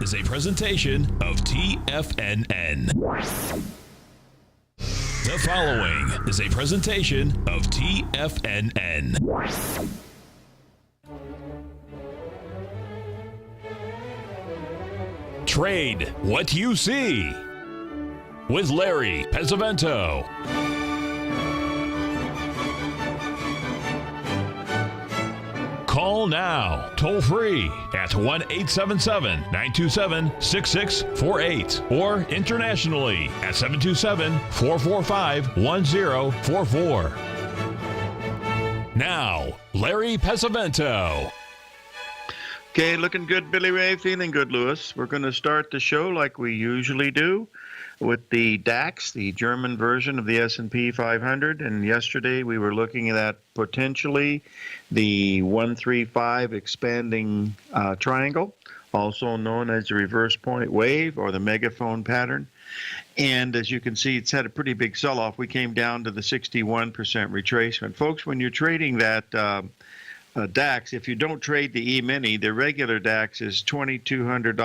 is a presentation of TFNN. The following is a presentation of TFNN. Trade what you see with Larry Pesavento. Call now, toll free at 1-877-927-6648 or internationally at 727-445-1044. Now, Larry Pesavento. Okay, looking good, Billy Ray. Feeling good, Lewis. We're going to start the show like we usually do with the DAX, the German version of the S&P 500. And yesterday we were looking at potentially the 135 expanding triangle, also known as the reverse point wave or the megaphone pattern. And as you can see, it's had a pretty big sell-off. We came down to the 61% retracement. Folks, when you're trading that DAX, if you don't trade the E-mini, the regular DAX is $2,200,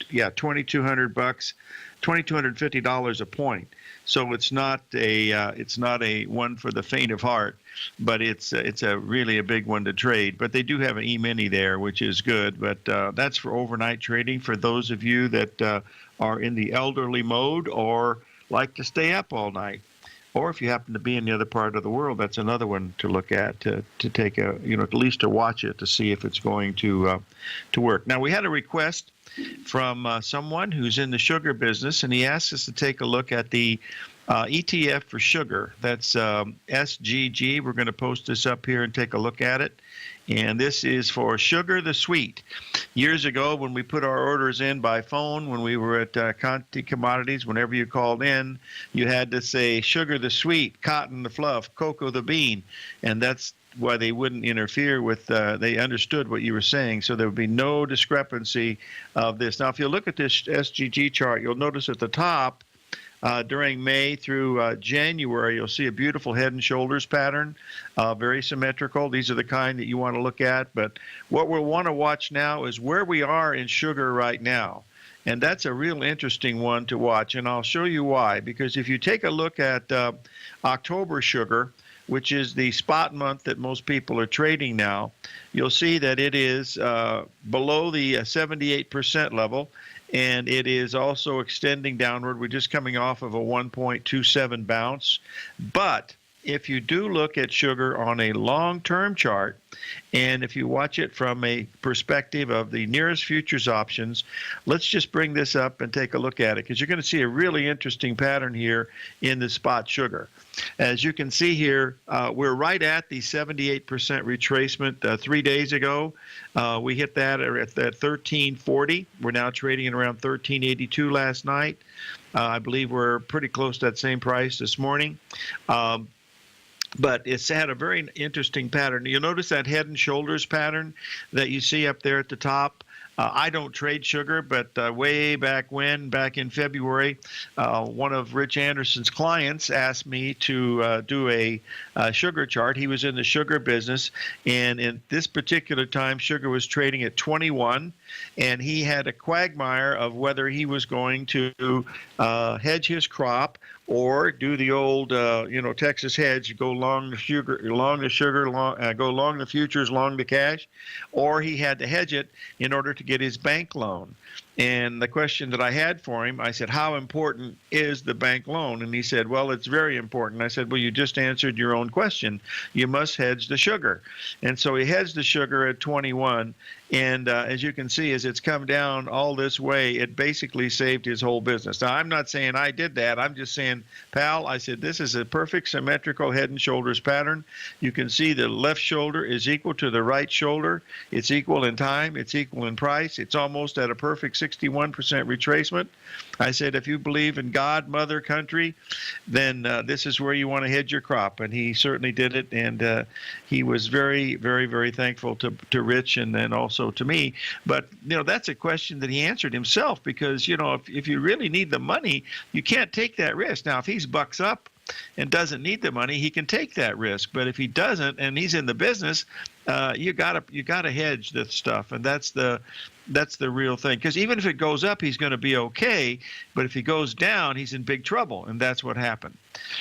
$2,250 a point. So it's not a one for the faint of heart, but it's a really a big one to trade. But they do have an E-mini there, which is good. But that's for overnight trading for those of you that are in the elderly mode or like to stay up all night. Or if you happen to be in the other part of the world, that's another one to look at, to take a, at least to watch it to see if it's going to work. Now, we had a request from someone who's in the sugar business, and he asked us to take a look at the ETF for sugar. That's SGG. We're going to post this up here and take a look at it. And this is for Sugar the Sweet. Years ago, when we put our orders in by phone, when we were at Conti Commodities, whenever you called in, you had to say Sugar the Sweet, Cotton the Fluff, Cocoa the Bean. And that's why they wouldn't interfere with, they understood what you were saying, so there would be no discrepancy of this. Now, if you look at this SGG chart, you'll notice at the top, during May through January, you'll see a beautiful head and shoulders pattern, very symmetrical. These are the kind that you want to look at. But what we'll want to watch now is where we are in sugar right now. And that's a real interesting one to watch. And I'll show you why. Because if you take a look at October sugar, which is the spot month that most people are trading now, you'll see that it is below the 78% level. And it is also extending downward. We're just coming off of a 1.27 bounce. But if you do look at sugar on a long-term chart, and if you watch it from a perspective of the nearest futures options, let's just bring this up and take a look at it, because you're going to see a really interesting pattern here in the spot sugar. As you can see here, we're right at the 78% retracement 3 days ago. We hit that at 1340. We're now trading at around 1382 last night. I believe we're pretty close to that same price this morning. But it's had a very interesting pattern. You'll notice that head and shoulders pattern that you see up there at the top. I don't trade sugar, but way back in February, one of Rich Anderson's clients asked me to do a sugar chart. He was in the sugar business, and in this particular time, sugar was trading at 21, and he had a quagmire of whether he was going to hedge his crop or do the old, Texas hedge, go long the sugar, go long the futures, long the cash, or he had to hedge it in order to get his bank loan. And the question that I had for him, I said, how important is the bank loan? And he said, well, it's very important. I said, well, you just answered your own question. You must hedge the sugar. And so he hedged the sugar at 21. And as you can see, as it's come down all this way, it basically saved his whole business. Now, I'm not saying I did that. I'm just saying, pal, I said, this is a perfect symmetrical head and shoulders pattern. You can see the left shoulder is equal to the right shoulder. It's equal in time. It's equal in price. It's almost at a perfect 61% retracement. I said, if you believe in God, mother, country, then this is where you want to hedge your crop. And he certainly did it. And he was very, very, very thankful to Rich and then also to me. But, that's a question that he answered himself, because, if you really need the money, you can't take that risk. Now, if he's bucks up, and doesn't need the money, he can take that risk. But if he doesn't and he's in the business, you gotta hedge this stuff, and that's the real thing. Because even if it goes up, he's going to be okay. But if he goes down, he's in big trouble, and that's what happened.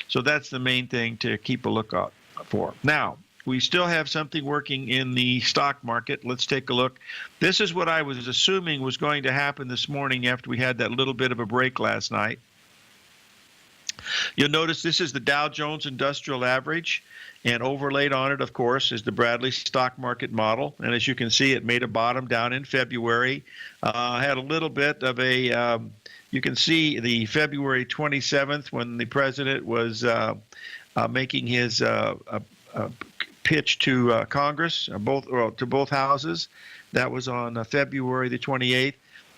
So that's the main thing to keep a lookout for. Now, we still have something working in the stock market. Let's take a look. This is what I was assuming was going to happen this morning after we had that little bit of a break last night. You'll notice this is the Dow Jones Industrial Average, and overlaid on it, of course, is the Bradley stock market model. And as you can see, it made a bottom down in February. Had a little bit of a, you can see the February 27th when the president was making his pitch to Congress, to both houses. That was on February the 28th.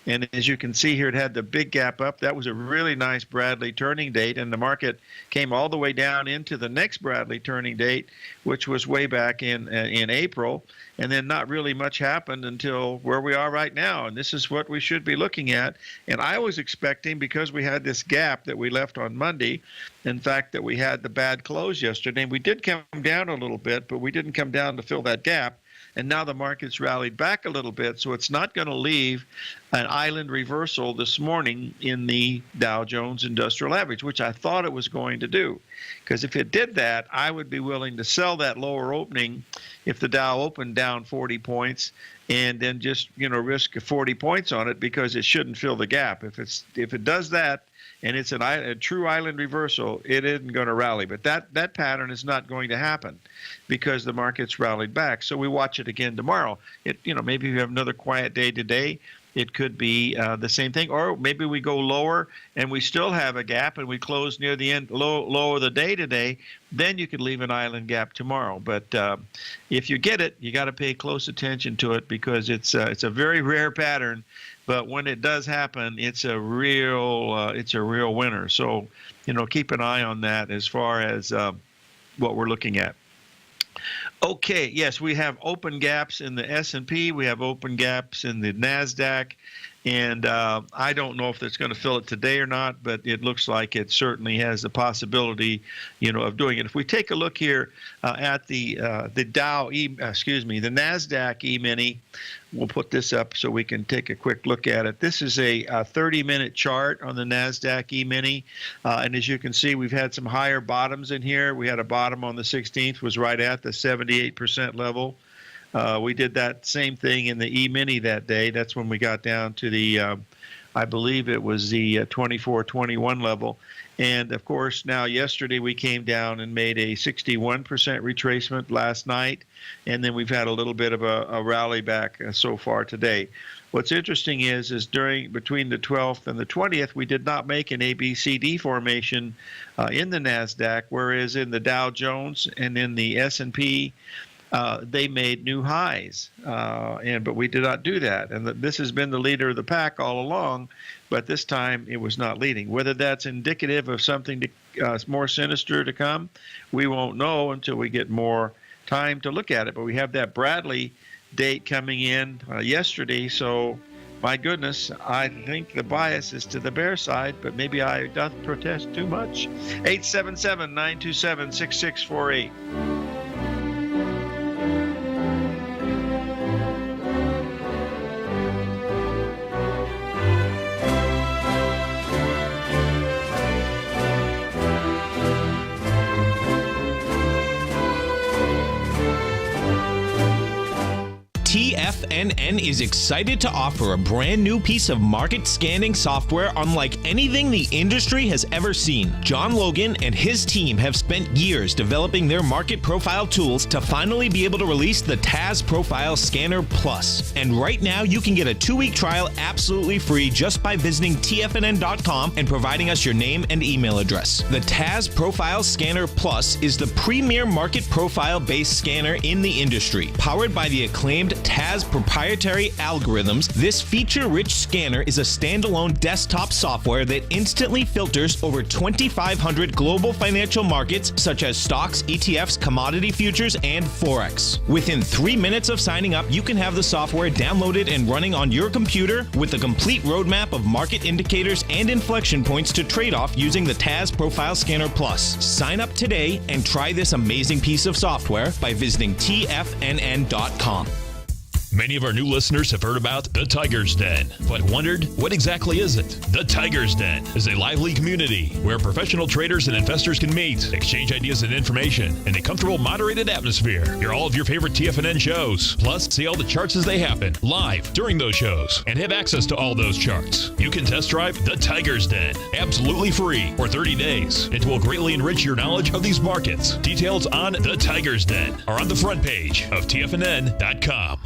And as you can see here, it had the big gap up. That was a really nice Bradley turning date, and the market came all the way down into the next Bradley turning date, which was way back in April. And then not really much happened until where we are right now. And this is what we should be looking at. And I was expecting, because we had this gap that we left on Monday, in fact, that we had the bad close yesterday. We did come down a little bit, but we didn't come down to fill that gap. And now the market's rallied back a little bit, so it's not going to leave an island reversal this morning in the Dow Jones Industrial Average, which I thought it was going to do. Because if it did that, I would be willing to sell that lower opening if the Dow opened down 40 points and then just, risk 40 points on it, because it shouldn't fill the gap. If it does that, and it's a true island reversal, it isn't going to rally. But that pattern is not going to happen because the market's rallied back. So we watch it again tomorrow. Maybe we have another quiet day today. It could be the same thing, or maybe we go lower and we still have a gap and we close near the end, low of the day today. Then you could leave an island gap tomorrow. But if you get it, you got to pay close attention to it, because it's a very rare pattern. But when it does happen, it's a real winner. So, keep an eye on that as far as what we're looking at. Okay, yes, we have open gaps in the S&P. We have open gaps in the NASDAQ. And I don't know if it's going to fill it today or not, but it looks like it certainly has the possibility, of doing it. If we take a look here at the NASDAQ E-mini, we'll put this up so we can take a quick look at it. This is a 30-minute chart on the NASDAQ E-mini, and as you can see, we've had some higher bottoms in here. We had a bottom on the 16th, was right at the 78% level. We did that same thing in the E-mini that day. That's when we got down to the, I believe it was the 24-21 level. And, of course, now yesterday we came down and made a 61% retracement last night. And then we've had a little bit of a rally back so far today. What's interesting is between the 12th and the 20th, we did not make an ABCD formation in the NASDAQ, whereas in the Dow Jones and in the S&P, they made new highs, but we did not do that. And this has been the leader of the pack all along, but this time it was not leading. Whether that's indicative of something more sinister to come, we won't know until we get more time to look at it. But we have that Bradley date coming in yesterday, so my goodness, I think the bias is to the bear side, but maybe I doth protest too much. 877-927-6648. TFNN is excited to offer a brand new piece of market scanning software unlike anything the industry has ever seen. John Logan and his team have spent years developing their market profile tools to finally be able to release the TAS Profile Scanner Plus. And right now you can get a 2-week trial absolutely free just by visiting TFNN.com and providing us your name and email address. The TAS Profile Scanner Plus is the premier market profile based scanner in the industry, powered by the acclaimed TAS proprietary algorithms, this feature-rich scanner is a standalone desktop software that instantly filters over 2,500 global financial markets such as stocks, ETFs, commodity futures, and Forex. Within 3 minutes of signing up, you can have the software downloaded and running on your computer with a complete roadmap of market indicators and inflection points to trade off using the TAS Profile Scanner Plus. Sign up today and try this amazing piece of software by visiting TFNN.com. Many of our new listeners have heard about the Tiger's Den, but wondered, what exactly is it? The Tiger's Den is a lively community where professional traders and investors can meet, exchange ideas and information in a comfortable, moderated atmosphere. Hear all of your favorite TFNN shows, plus see all the charts as they happen live during those shows, and have access to all those charts. You can test drive the Tiger's Den absolutely free for 30 days. It will greatly enrich your knowledge of these markets. Details on the Tiger's Den are on the front page of TFNN.com.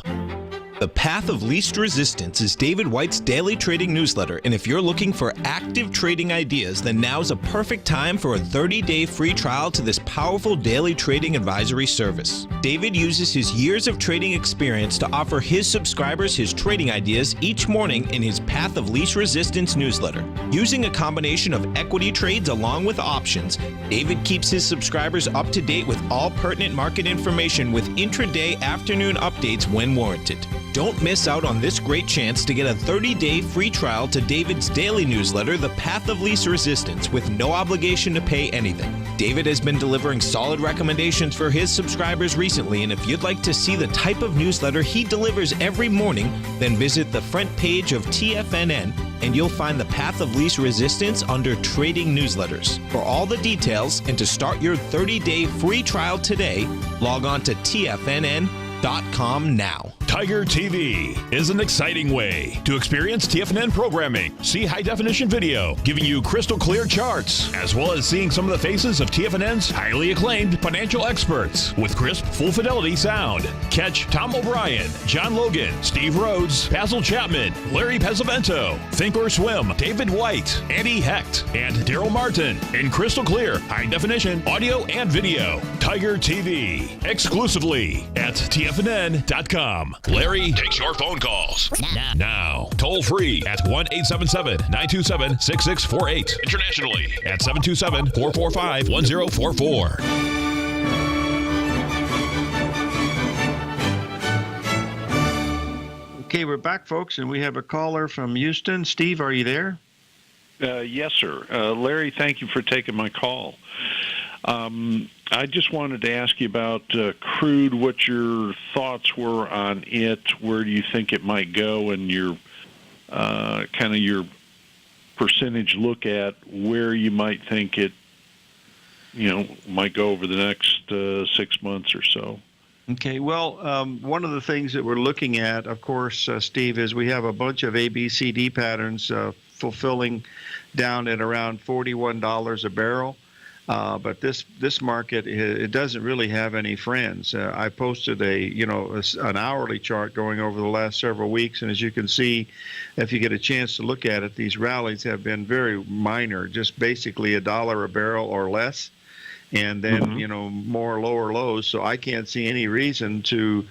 The Path of Least Resistance is David White's daily trading newsletter, and if you're looking for active trading ideas, then now's a perfect time for a 30-day free trial to this powerful daily trading advisory service. David uses his years of trading experience to offer his subscribers his trading ideas each morning in his Path of Least Resistance newsletter. Using a combination of equity trades along with options, David keeps his subscribers up to date with all pertinent market information with intraday afternoon updates when warranted. Don't miss out on this great chance to get a 30-day free trial to David's daily newsletter, The Path of Least Resistance, with no obligation to pay anything. David has been delivering solid recommendations for his subscribers recently, and if you'd like to see the type of newsletter he delivers every morning, then visit the front page of TFNN, and you'll find The Path of Least Resistance under Trading Newsletters. For all the details and to start your 30-day free trial today, log on to TFNN.com now. Tiger TV is an exciting way to experience TFNN programming. See high-definition video giving you crystal clear charts, as well as seeing some of the faces of TFNN's highly acclaimed financial experts with crisp, full-fidelity sound. Catch Tom O'Brien, John Logan, Steve Rhodes, Basil Chapman, Larry Pesavento, Think or Swim, David White, Andy Hecht, and Daryl Martin in crystal clear, high-definition audio and video. Tiger TV, exclusively at TFNN.com. Larry takes your phone calls now. Toll free at 1-877-927-6648. Internationally at 727-445-1044. Okay, we're back, folks, and we have a caller from Houston. Steve, are you there? Yes, sir. Larry, thank you for taking my call. I just wanted to ask you about crude, what your thoughts were on it, where do you think it might go, and your kind of your percentage look at where you might think it, might go over the next 6 months or so. Okay, well, one of the things that we're looking at, of course, Steve, is we have a bunch of ABCD patterns fulfilling down at around $41 a barrel. But this market, it doesn't really have any friends. I posted an hourly chart going over the last several weeks, and as you can see, if you get a chance to look at it, these rallies have been very minor, just basically $1 a barrel or less, and then more lower lows. So I can't see any reason to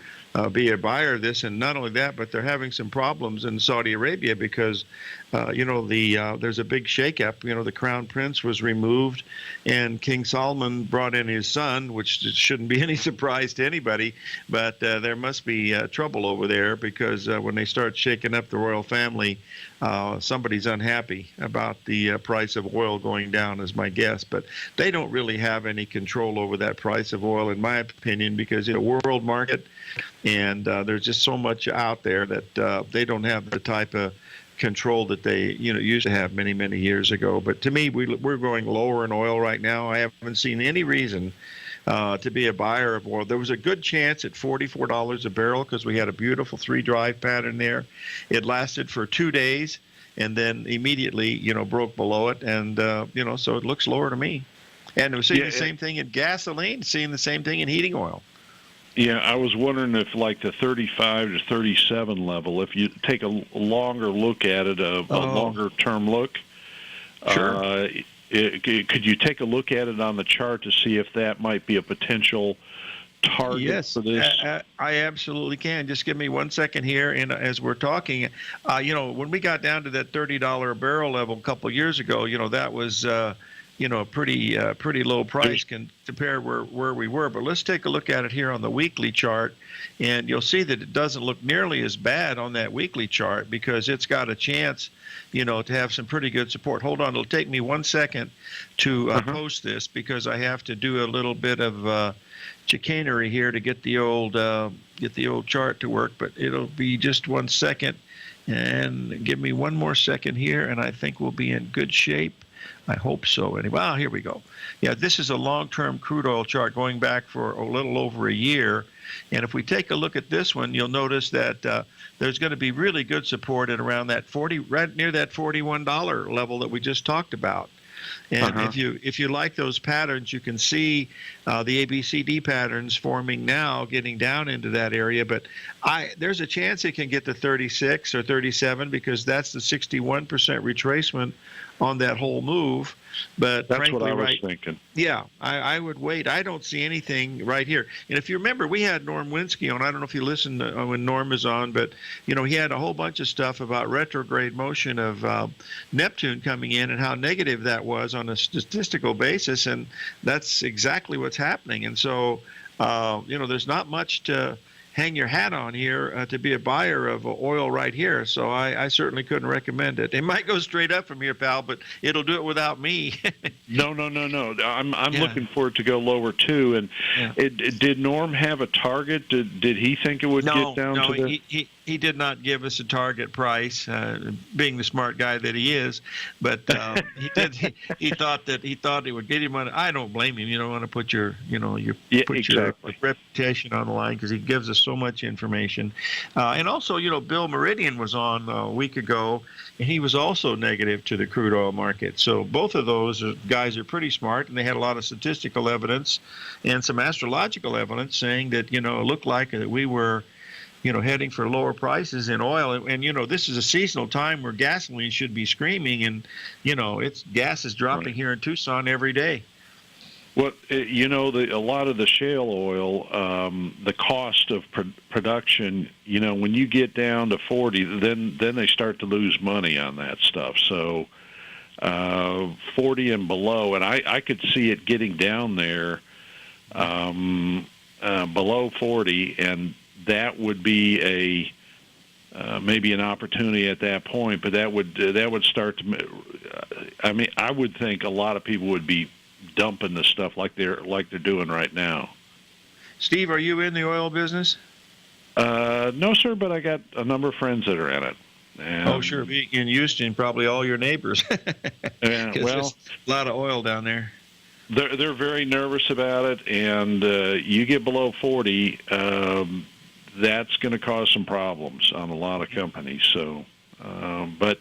be a buyer of this. And not only that, but they're having some problems in Saudi Arabia because there's a big shakeup. The crown prince was removed, and King Solomon brought in his son, which shouldn't be any surprise to anybody. But there must be trouble over there because when they start shaking up the royal family, somebody's unhappy about the price of oil going down, is my guess. But they don't really have any control over that price of oil, in my opinion, because it's a world market, and there's just so much out there that they don't have the type of control that they used to have many years ago. But to me, we're going lower in oil right now. I haven't seen any reason to be a buyer of oil. There was a good chance at $44 a barrel because we had a beautiful 3-drive pattern there. It lasted for 2 days and then immediately broke below it, and so it looks lower to me. And we're seeing the same thing in gasoline, seeing the same thing in heating oil. Yeah, I was wondering if like the 35 to 37 level, if you take a longer look at it, a longer-term look, sure. Could you take a look at it on the chart to see if that might be a potential target Yes, for this? I absolutely can. Just give me 1 second here, and as we're talking, when we got down to that $30 a barrel level a couple of years ago, that was a pretty low price compared where we were. But let's take a look at it here on the weekly chart, and you'll see that it doesn't look nearly as bad on that weekly chart because it's got a chance, to have some pretty good support. Hold on, it'll take me 1 second to post this because I have to do a little bit of chicanery here to get the old chart to work, but it'll be just 1 second, and give me one more second here, and I think we'll be in good shape. I hope so. Anyway, here we go. Yeah, this is a long-term crude oil chart going back for a little over a year, and if we take a look at this one, you'll notice that there's going to be really good support at around that right near that $41 level that we just talked about. And if you like those patterns, you can see the ABCD patterns forming now, getting down into that area. But there's a chance it can get to 36 or 37 because that's the 61% retracement on that whole move. But that's frankly, what I was thinking. Yeah, I would wait. I don't see anything right here. And if you remember, we had Norm Winsky on. I don't know if you listened when Norm was on, but he had a whole bunch of stuff about retrograde motion of Neptune coming in and how negative that was on a statistical basis, and that's exactly what's happening. And so, there's not much to hang your hat on here to be a buyer of oil right here. So I certainly couldn't recommend it. It might go straight up from here, pal, but it'll do it without me. No. I'm looking for it to go lower too. And did Norm have a target? Did he think it would get down to the... He did not give us a target price, being the smart guy that he is. But he thought it would get him on. I don't blame him. You don't want to put your reputation on the line because he gives us so much information. And also, Bill Meridian was on a week ago, and he was also negative to the crude oil market. So both of those guys are pretty smart, and they had a lot of statistical evidence and some astrological evidence saying that it looked like that we were heading for lower prices in oil. And this is a seasonal time where gasoline should be screaming, and gas is dropping here in Tucson every day. Well, a lot of the shale oil, the cost of production, when you get down to 40, then they start to lose money on that stuff. So 40 and below, and I could see it getting down there below 40, and that would be maybe an opportunity at that point. But that would start to. I would think a lot of people would be dumping the stuff like they're doing right now. Steve, are you in the oil business? No, sir, but I got a number of friends that are in it. And, sure. In Houston, probably all your neighbors. Yeah, there's a lot of oil down there. They're very nervous about it, and you get below 40, that's going to cause some problems on a lot of companies. So, but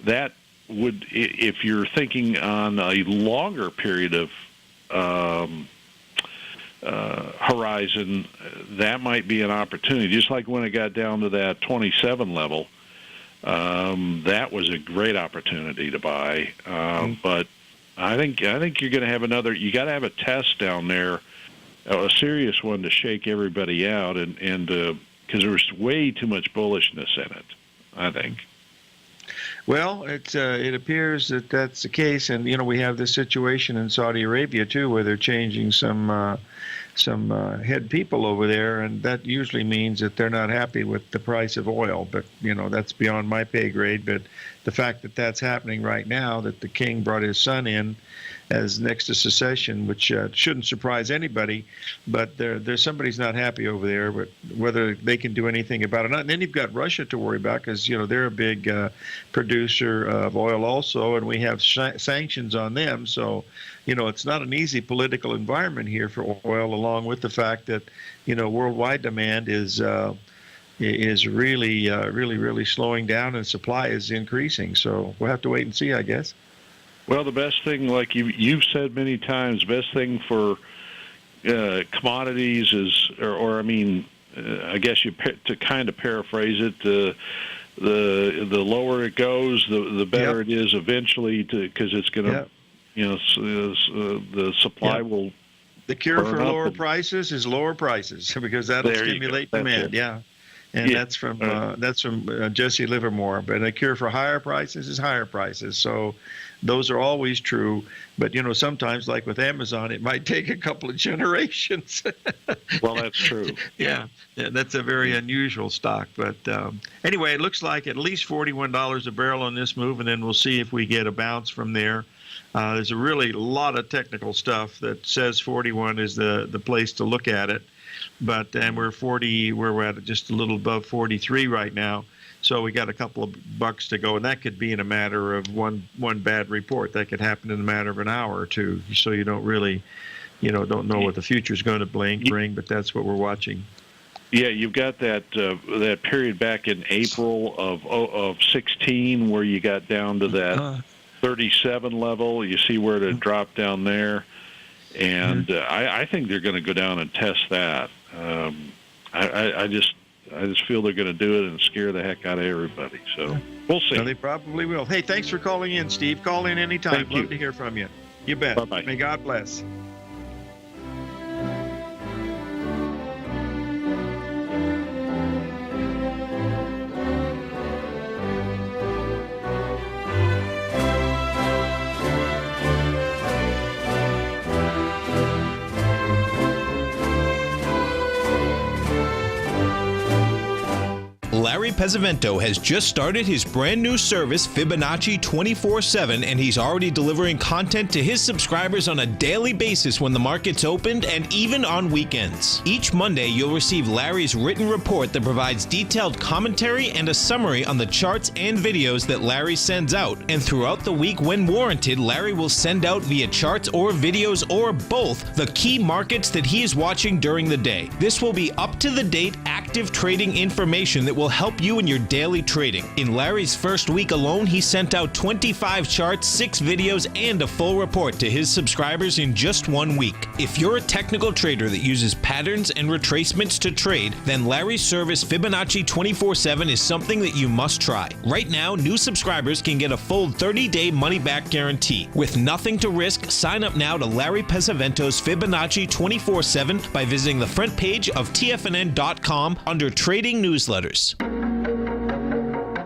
that would, if you're thinking on a longer period of horizon, that might be an opportunity. Just like when it got down to that 27 level, that was a great opportunity to buy. But I think you're going to have another. You got to have a test down there, a serious one to shake everybody out, and because there's way too much bullishness in it, I think. Well, it appears that that's the case, and we have this situation in Saudi Arabia too, where they're changing some head people over there, and that usually means that they're not happy with the price of oil. But that's beyond my pay grade. But the fact that that's happening right now, that the king brought his son in as next to secession, which shouldn't surprise anybody, but there's somebody's not happy over there, but whether they can do anything about it or not. And then you've got Russia to worry about because they're a big producer of oil also, and we have sanctions on them. So it's not an easy political environment here for oil, along with the fact that worldwide demand is really slowing down and supply is increasing. So we'll have to wait and see, I guess. Well, the best thing, like you've said many times, best thing for commodities is, I guess to kind of paraphrase it, the lower it goes, the better it is eventually, because it's going to, the supply will The cure for Burn up lower and- prices is lower prices because that'll There you go. stimulate That's demand. it. Yeah. And Yeah. that's from Jesse Livermore. But a cure for higher prices is higher prices. So those are always true. But, sometimes, like with Amazon, it might take a couple of generations. Well, that's true. Yeah, that's a very unusual stock. But anyway, it looks like at least $41 a barrel on this move, and then we'll see if we get a bounce from there. There's a really lot of technical stuff that says 41 is the place to look at it. But we're at just a little above 43 right now. So we got a couple of bucks to go, and that could be in a matter of one bad report. That could happen in a matter of an hour or two. So you don't really, don't know what the future's going to bring, but that's what we're watching. Yeah, you've got that period back in April of 16 where you got down to that 37 level. You see where it dropped down there, and I think they're going to go down and test that. I just feel they're going to do it and scare the heck out of everybody. So we'll see. No, they probably will. Hey, thanks for calling in, Steve. Call in anytime. Thank you. Love to hear from you. You bet. Bye-bye. May God bless. Larry Pesavento has just started his brand new service, Fibonacci 24/7, and he's already delivering content to his subscribers on a daily basis when the market's opened and even on weekends. Each Monday, you'll receive Larry's written report that provides detailed commentary and a summary on the charts and videos that Larry sends out. And throughout the week, when warranted, Larry will send out via charts or videos or both the key markets that he is watching during the day. This will be up-to-the-date, active trading information that will help you in your daily trading. In Larry's first week alone, he sent out 25 charts, 6 videos, and a full report to his subscribers in just 1 week. If you're a technical trader that uses patterns and retracements to trade, then Larry's service Fibonacci 24/7 is something that you must try. Right now, new subscribers can get a full 30-day money-back guarantee. With nothing to risk, sign up now to Larry Pesavento's Fibonacci 24/7 by visiting the front page of TFNN.com under Trading Newsletters.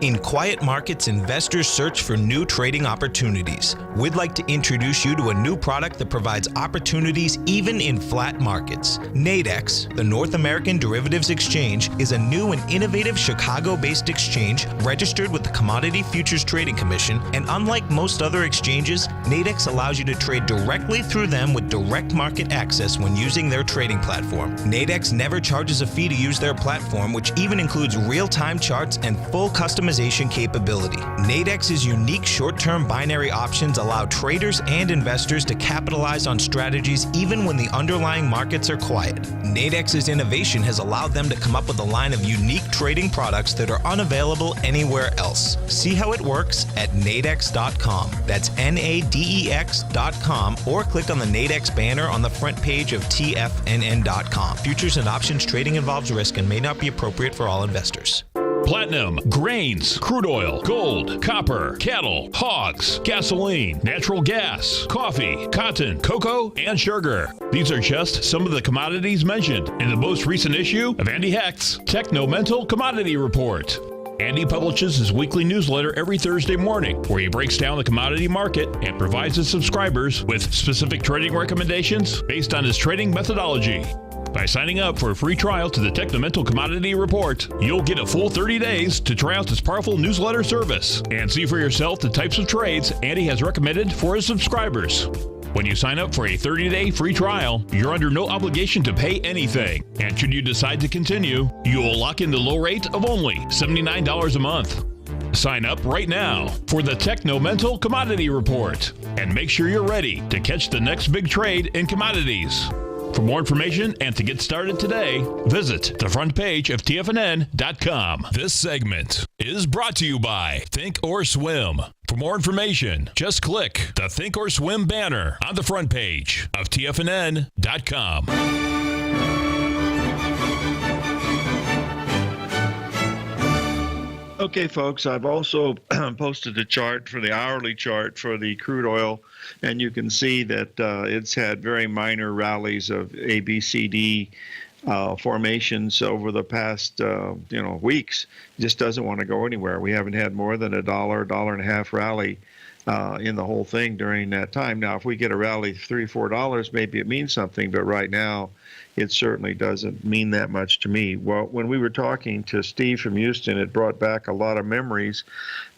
In quiet markets, investors search for new trading opportunities. We'd like to introduce you to a new product that provides opportunities even in flat markets. Nadex, the North American Derivatives Exchange, is a new and innovative Chicago-based exchange registered with the Commodity Futures Trading Commission, and unlike most other exchanges, Nadex allows you to trade directly through them with direct market access when using their trading platform. Nadex never charges a fee to use their platform, which even includes real-time charts and full customization capability. Nadex's unique short-term binary options allow traders and investors to capitalize on strategies even when the underlying markets are quiet. Nadex's innovation has allowed them to come up with a line of unique trading products that are unavailable anywhere else. See how it works at nadex.com. That's NADEX.com, or click on the Nadex banner on the front page of TFNN.com. Futures and options trading involves risk and may not be appropriate for all investors. Platinum, grains, crude oil, gold, copper, cattle, hogs, gasoline, natural gas, coffee, cotton, cocoa, and sugar. These are just some of the commodities mentioned in the most recent issue of Andy Hecht's Techno-Mental Commodity Report. Andy publishes his weekly newsletter every Thursday morning, where he breaks down the commodity market and provides his subscribers with specific trading recommendations based on his trading methodology. By signing up for a free trial to the Techno-Mental Commodity Report, you'll get a full 30 days to try out this powerful newsletter service and see for yourself the types of trades Andy has recommended for his subscribers. When you sign up for a 30-day free trial, you're under no obligation to pay anything. And should you decide to continue, you will lock in the low rate of only $79 a month. Sign up right now for the Techno-Mental Commodity Report and make sure you're ready to catch the next big trade in commodities. For more information and to get started today, visit the front page of TFNN.com. This segment is brought to you by Think or Swim. For more information, just click the Think or Swim banner on the front page of TFNN.com. Okay, folks, I've also posted a chart for the hourly chart for the crude oil, and you can see that it's had very minor rallies of A, B, C, D formations over the past weeks. It just doesn't want to go anywhere. We haven't had more than $1 and a half rally in the whole thing during that time. Now, if we get a rally $3, $4, maybe it means something, but right now it certainly doesn't mean that much to me. Well, when we were talking to Steve from Houston, it brought back a lot of memories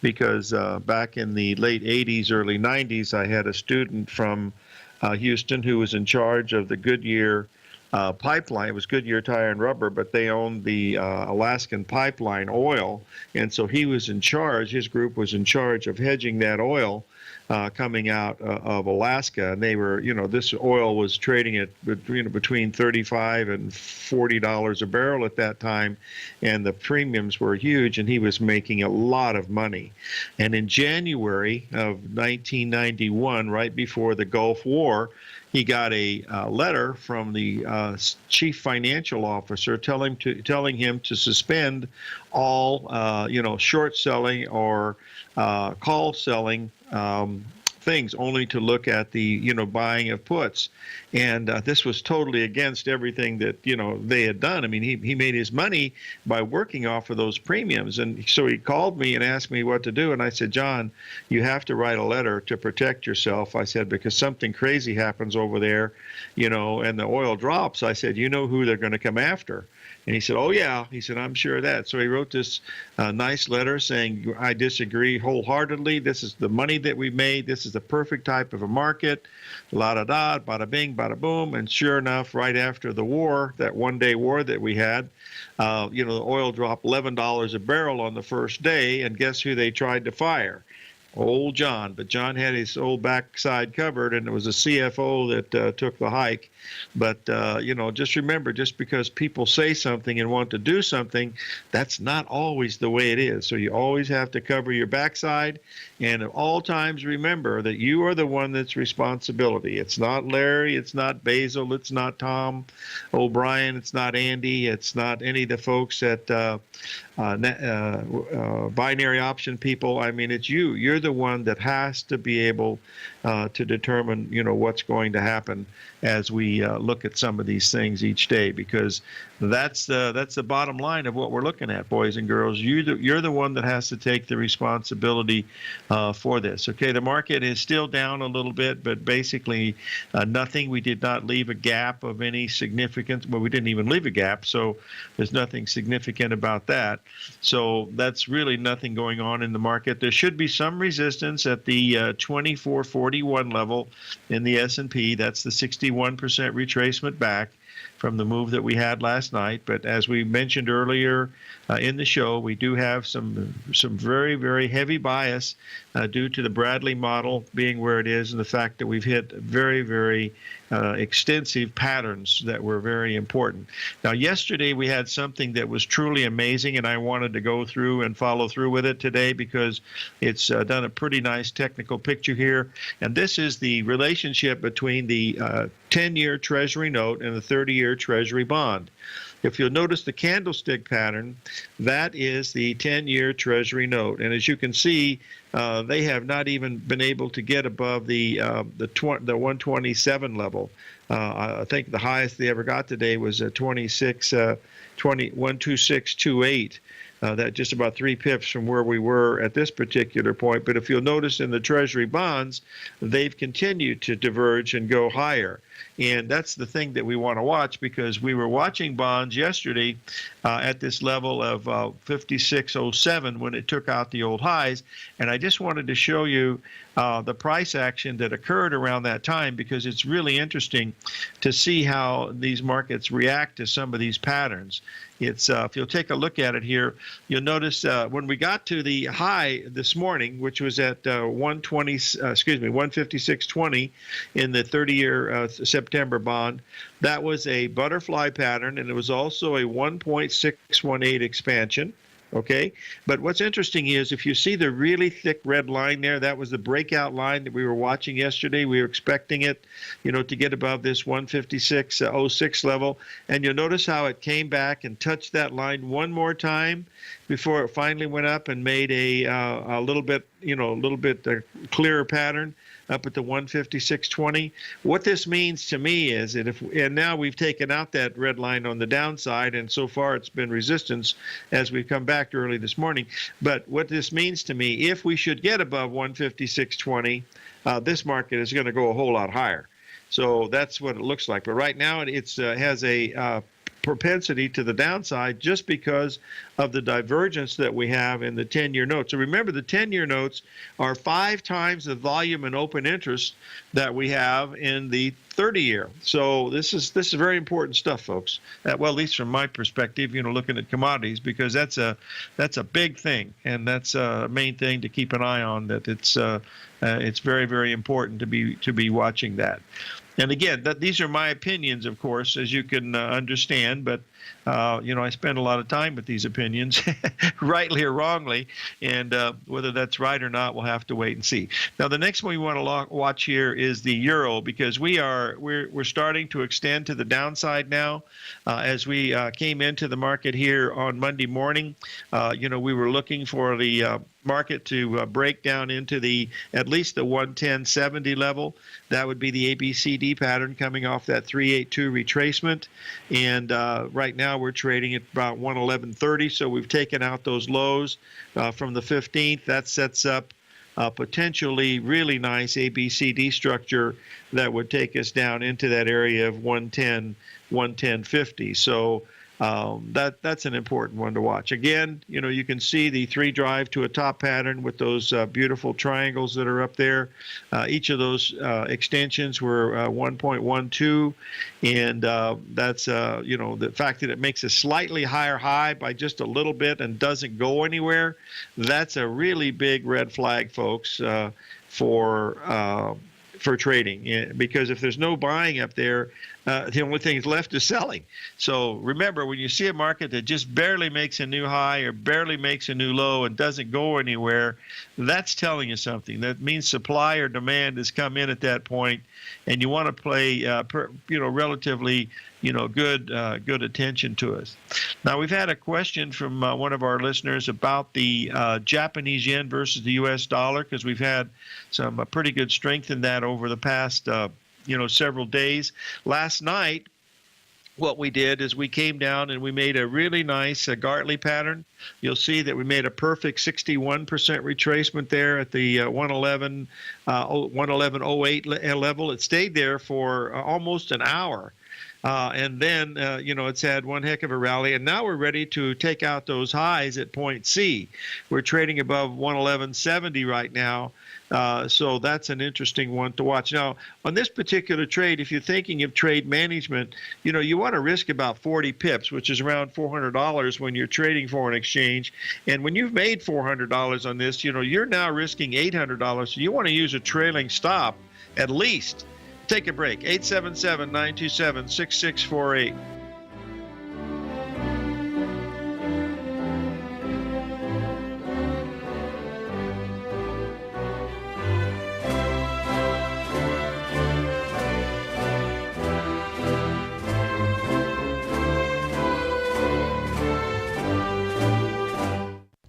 because back in the late 80s, early 90s, I had a student from Houston who was in charge of the Goodyear pipeline. It was Goodyear Tire and Rubber, but they owned the Alaskan pipeline oil, and so he was in charge. His group was in charge of hedging that oil coming out of Alaska, and they were, this oil was trading at between $35 and $40 a barrel at that time, and the premiums were huge, and he was making a lot of money. And in January of 1991, right before the Gulf War, he got a letter from the chief financial officer telling him to suspend all short selling or call selling things, only to look at the buying of puts. And this was totally against everything that they had done. I mean, he made his money by working off of those premiums. And so he called me and asked me what to do. And I said, John, you have to write a letter to protect yourself. I said, because something crazy happens over there, and the oil drops. I said, who they're going to come after. And he said, oh, yeah. He said, I'm sure of that. So he wrote this nice letter saying, I disagree wholeheartedly. This is the money that we made. This is the perfect type of a market. La-da-da, bada-bing, bada-boom. And sure enough, right after the war, that one-day war that we had, the oil dropped $11 a barrel on the first day. And guess who they tried to fire? Old John. But John had his old backside covered, and it was a CFO that took the hike. But, just remember, just because people say something and want to do something, that's not always the way it is. So you always have to cover your backside. And at all times, remember that you are the one that's responsibility. It's not Larry. It's not Basil. It's not Tom O'Brien. It's not Andy. It's not any of the folks at binary option people. I mean, it's you. You're the one that has to be able to determine, what's going to happen as we look at some of these things each day, because that's the bottom line of what we're looking at, boys and girls. You're the one that has to take the responsibility for this. Okay, the market is still down a little bit, but basically nothing. We did not leave a gap of any significance. Well, we didn't even leave a gap, so there's nothing significant about that. So that's really nothing going on in the market. There should be some resistance at the 2441 level in the S&P. That's the 61% retracement back from the move that we had last night. But as we mentioned earlier in the show, we do have some very, very heavy bias due to the Bradley model being where it is, and the fact that we've hit very, very extensive patterns that were very important. Now, yesterday we had something that was truly amazing, and I wanted to go through and follow through with it today because it's done a pretty nice technical picture here. And this is the relationship between the 10-year Treasury note and the 30-year Treasury bond. If you'll notice the candlestick pattern, that is the 10-year Treasury note. And as you can see, they have not even been able to get above the 127 level. I think the highest they ever got today was 126.28. That just about 3 pips from where we were at this particular point. But if you'll notice in the Treasury bonds, they've continued to diverge and go higher. And that's the thing that we want to watch, because we were watching bonds yesterday at this level of 56.07 when it took out the old highs. And I just wanted to show you the price action that occurred around that time, because it's really interesting to see how these markets react to some of these patterns. It's if you'll take a look at it here, you'll notice when we got to the high this morning, which was at 156.20 in the 30-year September bond, that was a butterfly pattern, and it was also a 1.618 expansion. Okay, but what's interesting is if you see the really thick red line there, that was the breakout line that we were watching yesterday. We were expecting it, to get above this 156.06 level, and you'll notice how it came back and touched that line one more time before it finally went up and made a little bit, clearer pattern up at the 156.20. What this means to me is that and now we've taken out that red line on the downside, and so far it's been resistance as we've come back early this morning. But what this means to me, if we should get above 156.20, this market is going to go a whole lot higher. So that's what it looks like. But right now it has a propensity to the downside just because of the divergence that we have in the 10-year notes. So remember, the 10-year notes are 5 times the volume and open interest that we have in the 30-year. So this is very important stuff, folks. Well, at least from my perspective, looking at commodities, because that's a big thing, and that's a main thing to keep an eye on. That it's very, very important to be watching that. And again, these are my opinions, of course, as you can understand, but I spend a lot of time with these opinions, rightly or wrongly, and whether that's right or not, we'll have to wait and see. Now, the next one we want to watch here is the euro, because we're starting to extend to the downside now. As we came into the market here on Monday morning, we were looking for the market to break down into at least the 110.70 level. That would be the ABCD pattern coming off that 382 retracement, and right now we're trading at about 111.30, so we've taken out those lows from the 15th. That sets up a potentially really nice ABCD structure that would take us down into that area of 110.50. So that's an important one to watch. Again, you can see the 3 drive to a top pattern with those beautiful triangles that are up there. Each of those extensions were 1.12, and that's the fact that it makes a slightly higher high by just a little bit and doesn't go anywhere. That's a really big red flag, folks, for trading, because if there's no buying up there, the only thing left is selling. So remember, when you see a market that just barely makes a new high or barely makes a new low and doesn't go anywhere, that's telling you something. That means supply or demand has come in at that point, and you want to play, relatively, good attention to us. Now, we've had a question from one of our listeners about the Japanese yen versus the U.S. dollar, because we've had some pretty good strength in that over the past several days. Last night, what we did is we came down and we made a really nice Gartley pattern. You'll see that we made a perfect 61% retracement there at the 111.08 level. It stayed there for almost an hour. And then, it's had one heck of a rally, and now we're ready to take out those highs at point C. We're trading above 111.70 right now, so that's an interesting one to watch. Now, on this particular trade, if you're thinking of trade management, you want to risk about 40 pips, which is around $400 when you're trading foreign exchange. And when you've made $400 on this, you're now risking $800, so you want to use a trailing stop at least. Take a break. 877-927-6648.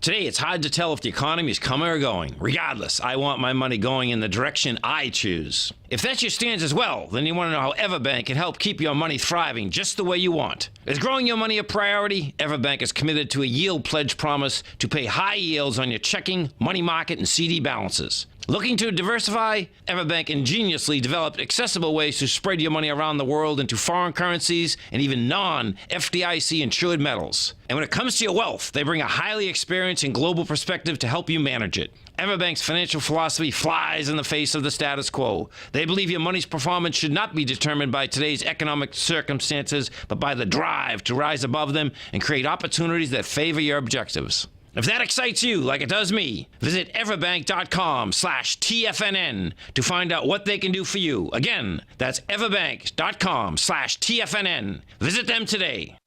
Today, it's hard to tell if the economy is coming or going. Regardless, I want my money going in the direction I choose. If that's your stance as well, then you want to know how Everbank can help keep your money thriving just the way you want. Is growing your money a priority? Everbank is committed to a yield pledge promise to pay high yields on your checking, money market, and CD balances. Looking to diversify? Everbank ingeniously developed accessible ways to spread your money around the world into foreign currencies and even non-FDIC insured metals. And when it comes to your wealth, they bring a highly experienced and global perspective to help you manage it. Everbank's financial philosophy flies in the face of the status quo. They believe your money's performance should not be determined by today's economic circumstances, but by the drive to rise above them and create opportunities that favor your objectives. If that excites you like it does me, visit everbank.com/TFNN to find out what they can do for you. Again, that's everbank.com/TFNN. Visit them today.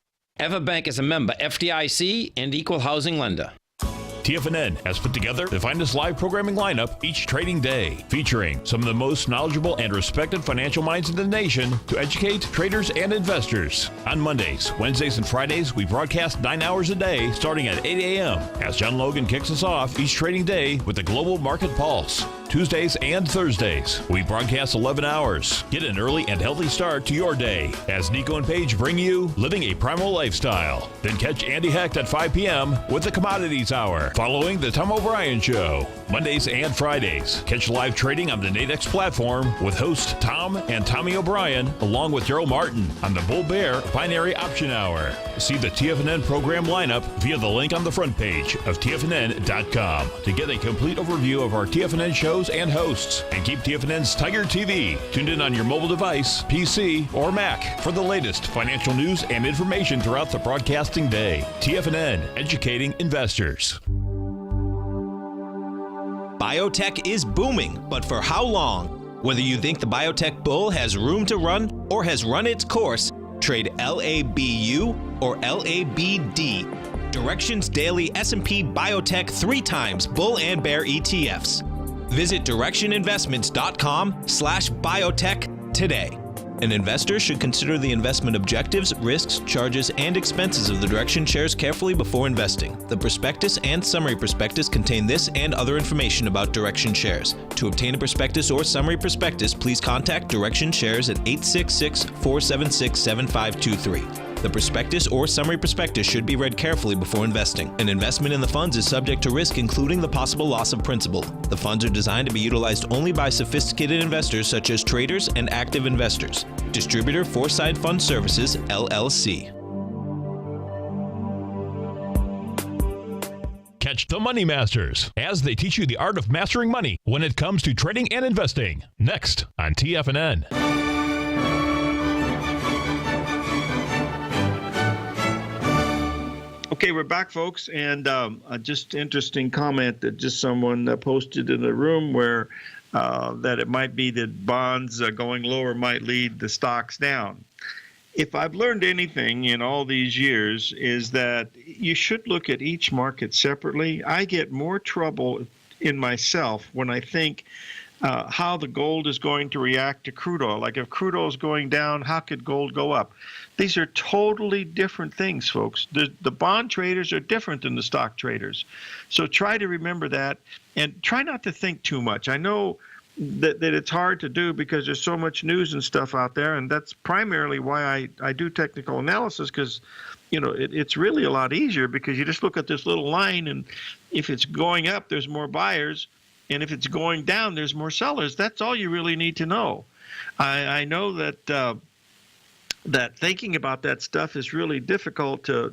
EverBank is a member FDIC and equal housing lender. TFNN has put together the finest live programming lineup each trading day, featuring some of the most knowledgeable and respected financial minds in the nation to educate traders and investors. On Mondays, Wednesdays, and Fridays, we broadcast 9 hours a day starting at 8 a.m. as John Logan kicks us off each trading day with the Global Market Pulse. Tuesdays and Thursdays, we broadcast 11 hours. Get an early and healthy start to your day as Nico and Paige bring you Living a Primal Lifestyle. Then catch Andy Hecht at 5 p.m. with the Commodities Hour, following the Tom O'Brien Show. Mondays and Fridays, catch live trading on the Nadex platform with host Tom and Tommy O'Brien, along with Daryl Martin on the Bull Bear Binary Option Hour. See the TFNN program lineup via the link on the front page of TFNN.com to get a complete overview of our TFNN shows and hosts. And keep TFNN's Tiger TV tuned in on your mobile device, PC, or Mac for the latest financial news and information throughout the broadcasting day. TFNN, educating investors. Biotech is booming, but for how long? Whether you think the biotech bull has room to run or has run its course, trade LABU or LABD. Direction's daily S&P Biotech 3 times bull and bear ETFs. Visit directioninvestments.com/biotech today. An investor should consider the investment objectives, risks, charges, and expenses of the Direction shares carefully before investing. The prospectus and summary prospectus contain this and other information about Direction shares. To obtain a prospectus or summary prospectus, please contact Direction shares at 866-476-7523. The prospectus or summary prospectus should be read carefully before investing. An investment in the funds is subject to risk, including the possible loss of principal. The funds are designed to be utilized only by sophisticated investors such as traders and active investors. Distributor Foreside Fund Services, LLC. Catch the Money Masters as they teach you the art of mastering money when it comes to trading and investing. Next on TFNN. Okay, we're back, folks, and just interesting comment that just someone posted in the room where that it might be that bonds going lower might lead the stocks down. If I've learned anything in all these years is that you should look at each market separately. I get more trouble in myself when I think how the gold is going to react to crude oil. Like if crude oil is going down, how could gold go up? These are totally different things, folks. The bond traders are different than the stock traders. So try to remember that and try not to think too much. I know that it's hard to do because there's so much news and stuff out there, and that's primarily why I do technical analysis, because it's really a lot easier because you just look at this little line, and if it's going up, there's more buyers, and if it's going down, there's more sellers. That's all you really need to know. I know that that thinking about that stuff is really difficult to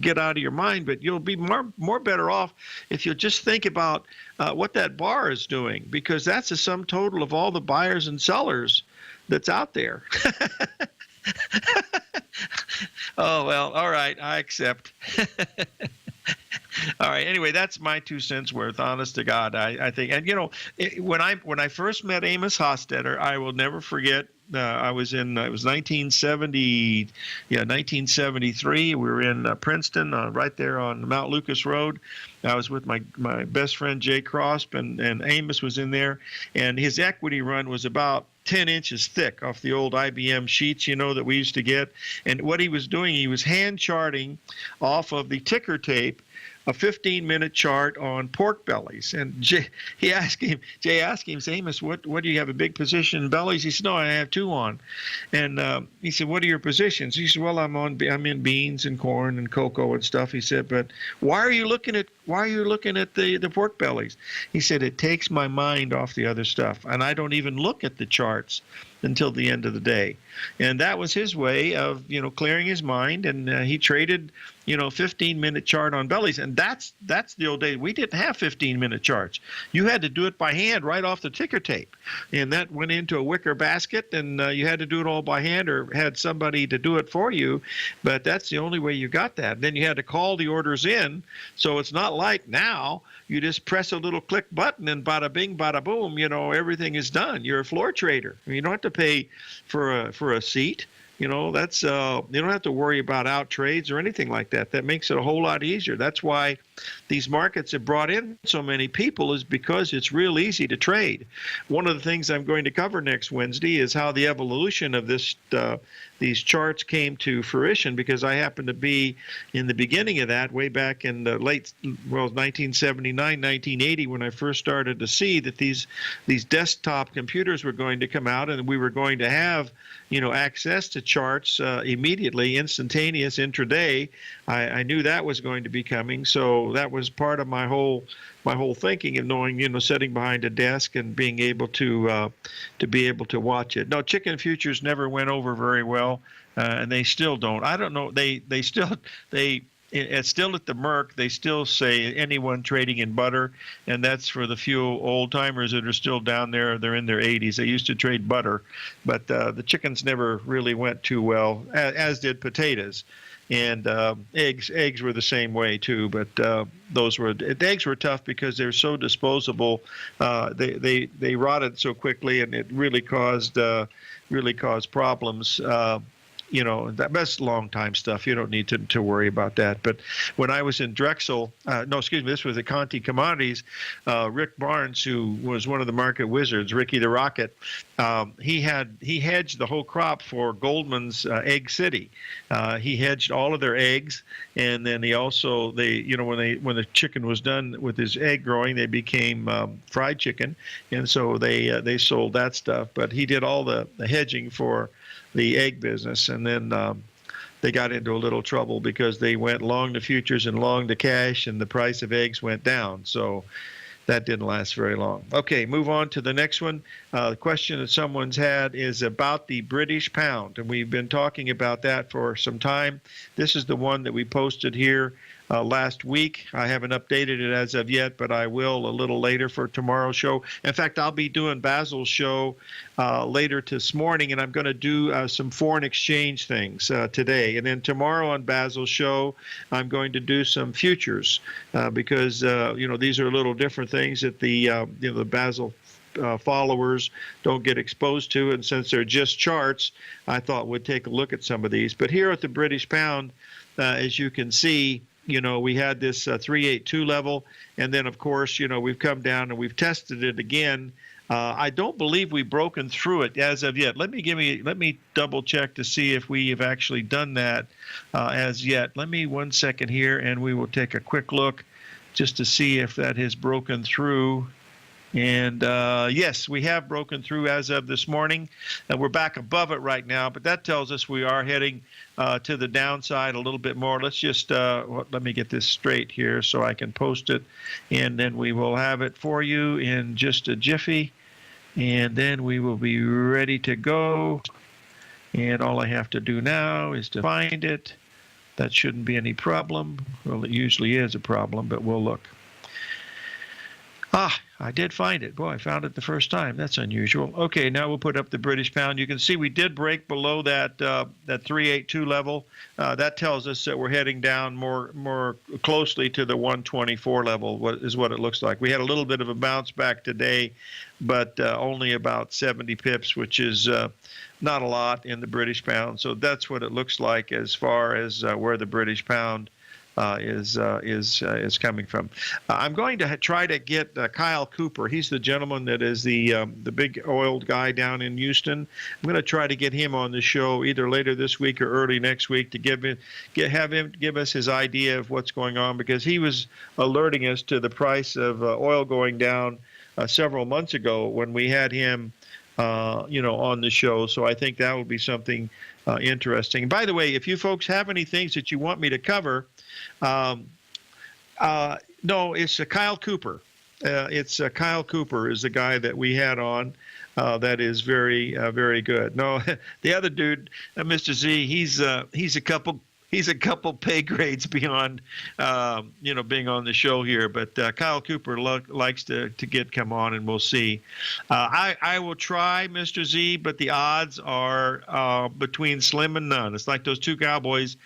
get out of your mind, but you'll be more better off if you just think about what that bar is doing, because that's the sum total of all the buyers and sellers that's out there. Oh, well, all right, I accept. All right. Anyway, that's my 2 cents worth. Honest to God, I think. And when I first met Amos Hofstadter, I will never forget. It was 1973. We were in Princeton, right there on Mount Lucas Road. I was with my best friend Jay Crosp, and Amos was in there, and his equity run was about 10 inches thick off the old IBM sheets, that we used to get. And what he was doing, he was hand charting off of the ticker tape a 15-minute chart on pork bellies. And Jay asked him, Amos, what do you have, a big position in bellies? He said, no, I have 2 on. And he said, what are your positions? He said, well, I'm in beans and corn and cocoa and stuff. He said, but why are you looking at the pork bellies? He said, it takes my mind off the other stuff, and I don't even look at the charts until the end of the day. And that was his way of clearing his mind, and he traded 15-minute chart on bellies. And that's the old days. We didn't have 15-minute charts. You had to do it by hand right off the ticker tape, and that went into a wicker basket, and you had to do it all by hand or had somebody to do it for you. But that's the only way you got that. Then you had to call the orders in. So it's not like now you just press a little click button and bada bing, bada boom, everything is done. You're a floor trader. You don't have to pay for a seat. that's you don't have to worry about out trades or anything like that. That makes it a whole lot easier. That's why these markets have brought in so many people, is because it's real easy to trade. One of the things I'm going to cover next Wednesday is how the evolution of these charts came to fruition, because I happened to be in the beginning of that way back in the 1979, 1980, when I first started to see that these desktop computers were going to come out, and we were going to have access to charts immediately, instantaneous, intraday. I knew that was going to be coming, so that was part of my whole thinking of knowing, sitting behind a desk and being able to be able to watch it. No, chicken futures never went over very well, and they still don't. I don't know. It's still at the Merck. They still say anyone trading in butter, and that's for the few old timers that are still down there. They're in their 80s. They used to trade butter, but the chickens never really went too well, as did potatoes. And eggs were the same way too, but the eggs were tough because they're so disposable. They rotted so quickly, and it really caused problems. That's long time stuff. You don't need to worry about that. But when I was in Drexel, this was at Conti Commodities, Rick Barnes, who was one of the market wizards, Ricky the Rocket, he hedged the whole crop for Goldman's Egg City. He hedged all of their eggs, and then he also when the chicken was done with his egg growing, they became fried chicken, and so they sold that stuff. But he did all the hedging for the egg business, and then they got into a little trouble because they went long the futures and long the cash, and the price of eggs went down. So that didn't last very long. Okay, move on to the next one. The question that someone's had is about the British pound, and we've been talking about that for some time. This is the one that we posted here last week. I haven't updated it as of yet, but I will a little later for tomorrow's show. In fact, I'll be doing Basil's show later this morning, and I'm going to do some foreign exchange things today. And then tomorrow on Basil's show, I'm going to do some futures because these are a little different things that the Basil followers don't get exposed to, and since they're just charts, I thought we'd take a look at some of these. But here at the British pound, as you can see, we had this 382 level, and then of course, we've come down and we've tested it again. I don't believe we've broken through it as of yet. Let me double check to see if we have actually done that as yet. Let me 1 second here, and we will take a quick look just to see if that has broken through. And yes, we have broken through as of this morning, and we're back above it right now, but that tells us we are heading to the downside a little bit more. Let's just let me get this straight here so I can post it, and then we will have it for you in just a jiffy, and then we will be ready to go. And all I have to do now is to find it. That shouldn't be any problem. Well, it usually is a problem, but we'll look. I did find it. Boy, I found it the first time. That's unusual. Okay, now we'll put up the British pound. You can see we did break below that 382 level. That tells us that we're heading down more closely to the 124 level, is what it looks like. We had a little bit of a bounce back today, but only about 70 pips, which is not a lot in the British pound. So that's what it looks like as far as where the British pound is coming from. I'm going to try to get Kyle Cooper. He's the gentleman that is the big oil guy down in Houston. I'm going to try to get him on the show either later this week or early next week to have him give us his idea of what's going on, because he was alerting us to the price of oil going down several months ago when we had him on the show. So I think that will be something interesting. By the way, if you folks have any things that you want me to cover, no, it's Kyle Cooper. It's Kyle Cooper is the guy that we had on. That is very, very good. No, the other dude, Mr. Z, he's a couple pay grades beyond, being on the show here. But Kyle Cooper likes to come on, and we'll see. I will try, Mr. Z, but the odds are between slim and none. It's like those two cowboys,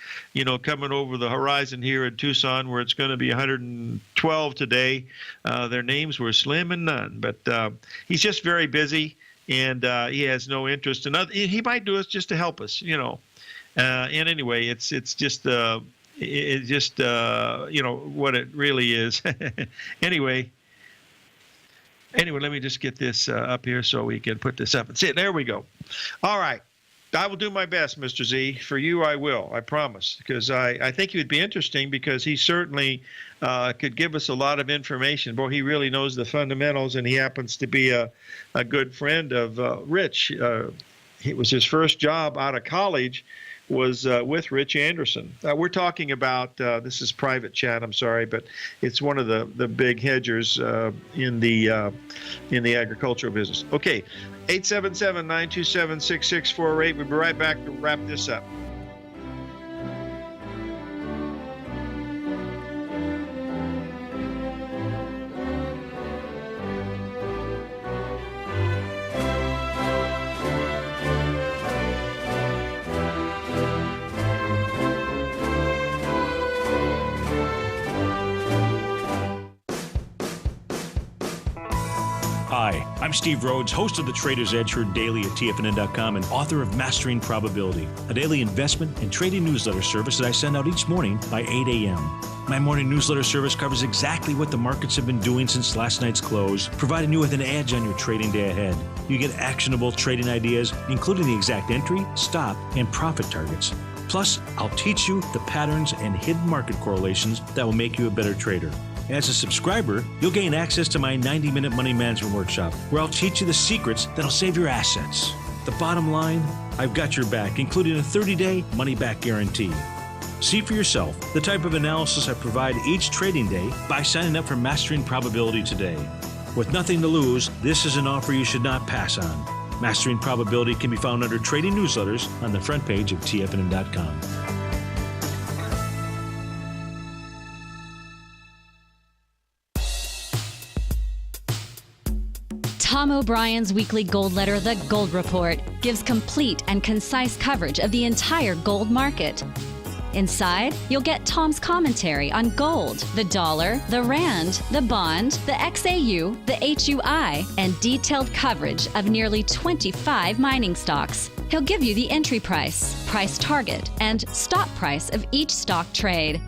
coming over the horizon here in Tucson, where it's going to be 112 today. Their names were Slim and None, but he's just very busy. and he has no interest in other. He might do it just to help us, And anyway, it's just what it really is. Anyway, let me just get this up here so we can put this up and see it. There we go. All right. I will do my best, Mr. Z. For you, I will. I promise. Because I think it would be interesting because he certainly could give us a lot of information. Boy, he really knows the fundamentals, and he happens to be a good friend of Rich. It was his first job out of college was with Rich Anderson. We're talking about, this is private chat, I'm sorry, but it's one of the big hedgers in the agricultural business. Okay, 877-927-6648. We'll be right back to wrap this up. Hi, I'm Steve Rhodes, host of the Trader's Edge Heard Daily at TFNN.com and author of Mastering Probability, a daily investment and trading newsletter service that I send out each morning by 8 a.m. My morning newsletter service covers exactly what the markets have been doing since last night's close, providing you with an edge on your trading day ahead. You get actionable trading ideas, including the exact entry, stop, and profit targets. Plus, I'll teach you the patterns and hidden market correlations that will make you a better trader. As a subscriber, you'll gain access to my 90-minute money management workshop, where I'll teach you the secrets that'll save your assets. The bottom line, I've got your back, including a 30-day money-back guarantee. See for yourself the type of analysis I provide each trading day by signing up for Mastering Probability today. With nothing to lose, this is an offer you should not pass on. Mastering Probability can be found under Trading Newsletters on the front page of TFNN.com. Tom O'Brien's weekly gold letter, The Gold Report, gives complete and concise coverage of the entire gold market. Inside, you'll get Tom's commentary on gold, the dollar, the rand, the bond, the XAU, the HUI, and detailed coverage of nearly 25 mining stocks. He'll give you the entry price, price target, and stop price of each stock trade.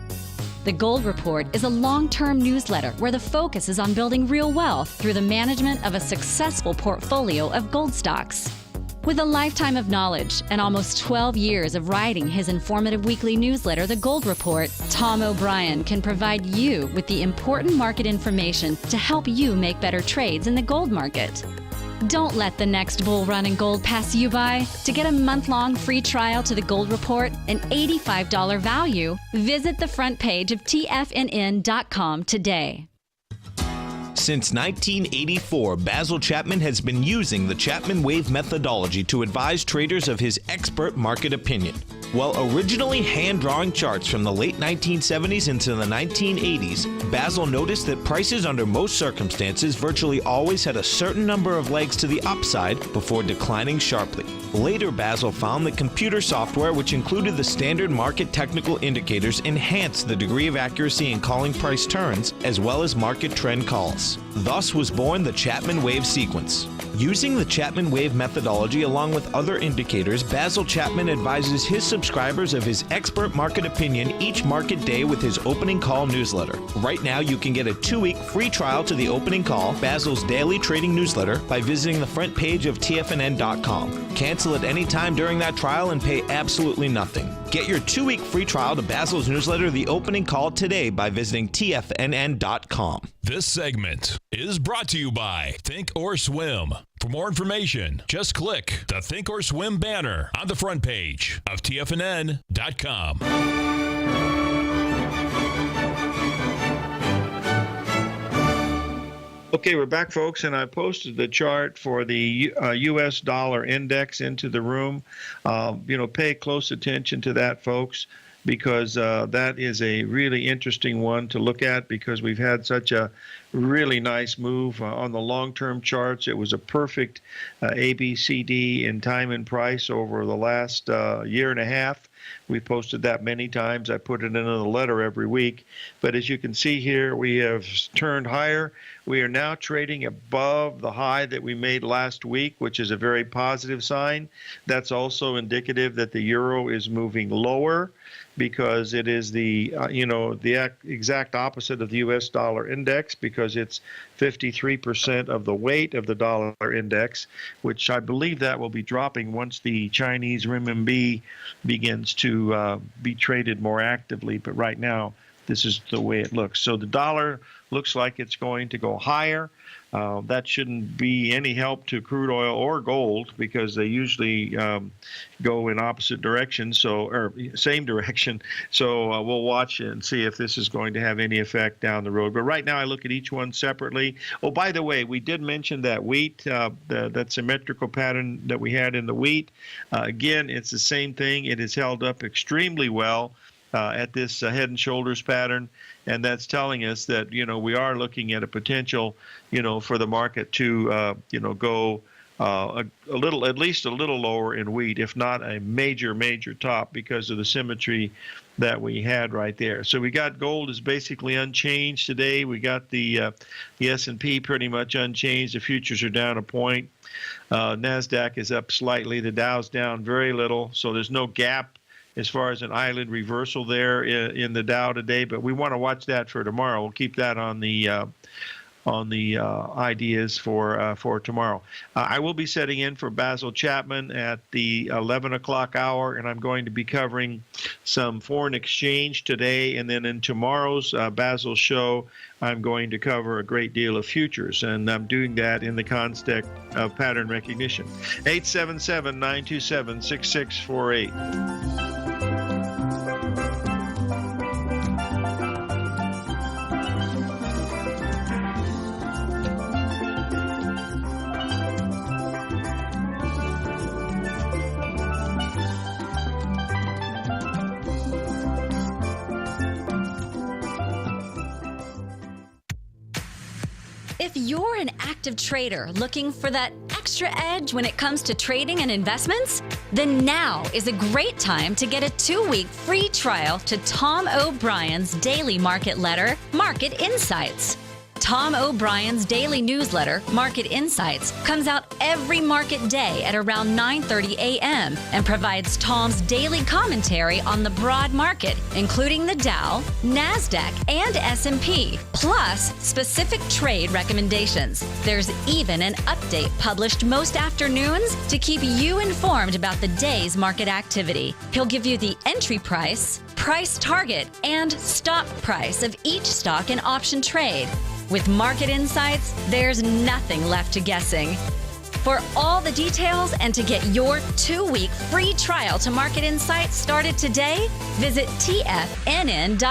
The Gold Report is a long-term newsletter where the focus is on building real wealth through the management of a successful portfolio of gold stocks. With a lifetime of knowledge and almost 12 years of writing his informative weekly newsletter, The Gold Report, Tom O'Brien can provide you with the important market information to help you make better trades in the gold market. Don't let the next bull run in gold pass you by. To get a month-long free trial to The Gold Report, an $85 value, visit the front page of TFNN.com today. Since 1984, Basil Chapman has been using the Chapman Wave methodology to advise traders of his expert market opinion. While originally hand-drawing charts from the late 1970s into the 1980s, Basil noticed that prices under most circumstances virtually always had a certain number of legs to the upside before declining sharply. Later, Basil found that computer software, which included the standard market technical indicators, enhanced the degree of accuracy in calling price turns, as well as market trend calls. Thus was born the Chapman Wave sequence. Using the Chapman Wave methodology along with other indicators, Basil Chapman advises his subscribers of his expert market opinion each market day with his opening call newsletter. Right now, you can get a 2-week free trial to the opening call, Basil's daily trading newsletter, by visiting the front page of TFNN.com. Cancel at any time during that trial and pay absolutely nothing. Get your 2-week free trial to Basil's newsletter, The Opening Call, today by visiting TFNN.com. This segment is brought to you by Think or Swim. For more information, just click the Think or Swim banner on the front page of TFNN.com. Okay, we're back, folks, and I posted the chart for the U.S. dollar index into the room. Pay close attention to that, folks, because that is a really interesting one to look at because we've had such a really nice move on the long-term charts. It was a perfect ABCD in time and price over the last year and a half. We posted that many times. I put it in a letter every week. But as you can see here, we have turned higher. We are now trading above the high that we made last week, which is a very positive sign. That's also indicative that the euro is moving lower, because it is the exact opposite of the U.S. dollar index, because it's 53% of the weight of the dollar index, which I believe that will be dropping once the Chinese renminbi begins to be traded more actively. But right now, this is the way it looks. So the dollar looks like it's going to go higher. That shouldn't be any help to crude oil or gold, because they usually go in opposite directions, or same direction. So we'll watch and see if this is going to have any effect down the road. But right now, I look at each one separately. Oh, by the way, we did mention that wheat, that symmetrical pattern that we had in the wheat. Again, it's the same thing. It has held up extremely well at this head and shoulders pattern, and that's telling us that we are looking at a potential for the market to go at least a little lower in wheat, if not a major top, because of the symmetry that we had right there. So we got gold is basically unchanged today. We got the S&P pretty much unchanged. The futures are down a point. NASDAQ is up slightly. The Dow's down very little. So there's no gap as far as an eyelid reversal there in the Dow today, but we want to watch that for tomorrow. We'll keep that on the ideas for tomorrow. I will be setting in for Basil Chapman at the 11 o'clock hour, and I'm going to be covering some foreign exchange today, and then in tomorrow's Basil show, I'm going to cover a great deal of futures, and I'm doing that in the context of pattern recognition. 877-927-6648. If you're an active trader looking for that extra edge when it comes to trading and investments, then now is a great time to get a 2-week free trial to Tom O'Brien's daily market letter, Market Insights. Tom O'Brien's daily newsletter, Market Insights, comes out every market day at around 9:30 a.m. and provides Tom's daily commentary on the broad market, including the Dow, NASDAQ, and S&P, plus specific trade recommendations. There's even an update published most afternoons to keep you informed about the day's market activity. He'll give you the entry price, price target, and stop price of each stock and option trade. With Market Insights, there's nothing left to guessing. For all the details and to get your 2-week free trial to Market Insights started today, visit TFNN.com.